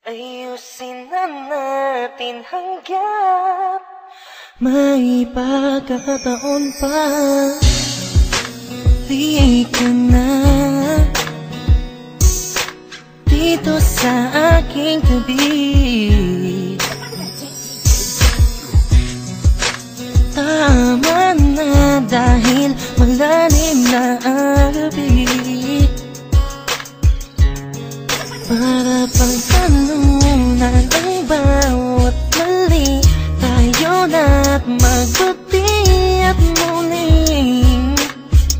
Ayusin na natin hanggat may pagkakataon pa. Di ka na dito sa aking tabi. Tama na dahil malalim na ang gabi. Para pagtanunan ang bawat mali, tayo na't magbuti at muling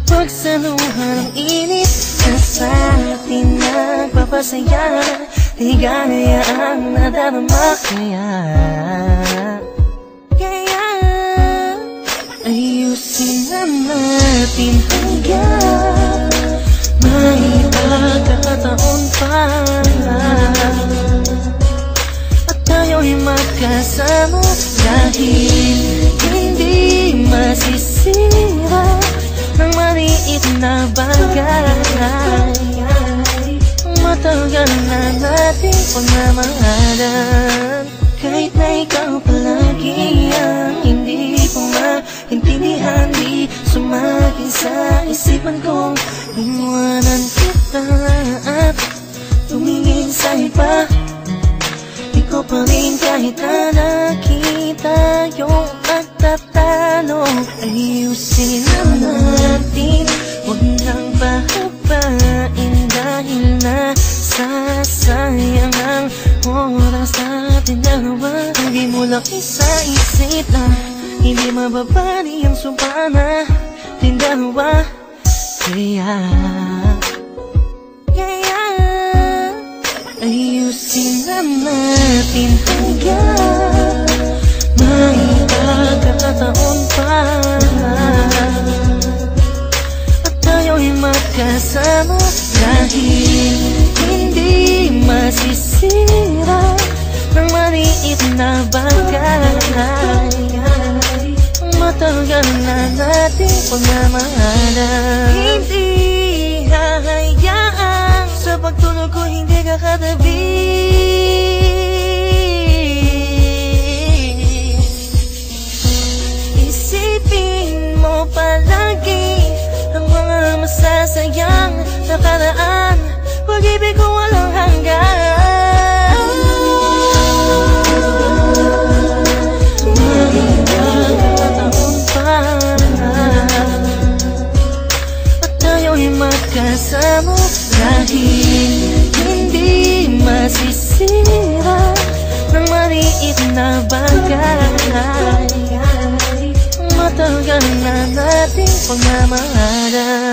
pagsaluhan ang init na sa atin nagpapasaya. Ligaya ang nadarama kaya ayusin na natin hanggang may pagkakataon pa. At tayo'y magkasama dahil hindi masisira ng maliit na bagay. Matagal na natin pagmamahalan, kahit na ikaw palagi ang hindi ko maintindihan. Di sumakin sa isipan kong iwanan kita at tumingin sa iba. Ikaw pa rin kahit na nakita yung pagtatalo. Ayusin na natin, huwag nang pahabain dahil nasasayang ang oras natin dalawa. Hindi mo laki sa isip na hindi mababali ang sumpa natin dalawa. Ayusin na natin hanggang may pagkakataon pa. At tayo'y magkasama dahil hindi masisira ng maliit na bagay. Matagal na natin pagmamahalan, hindi hahayaan sa pagtulog ko hindi ka katabi. Isipin mo palagi ang mga masasayang nakaraan, pag-ibig ko walang hanggan. Magkasama dahil hindi masisira ng maliit na bagay. Matagal na nating pagmamahalan.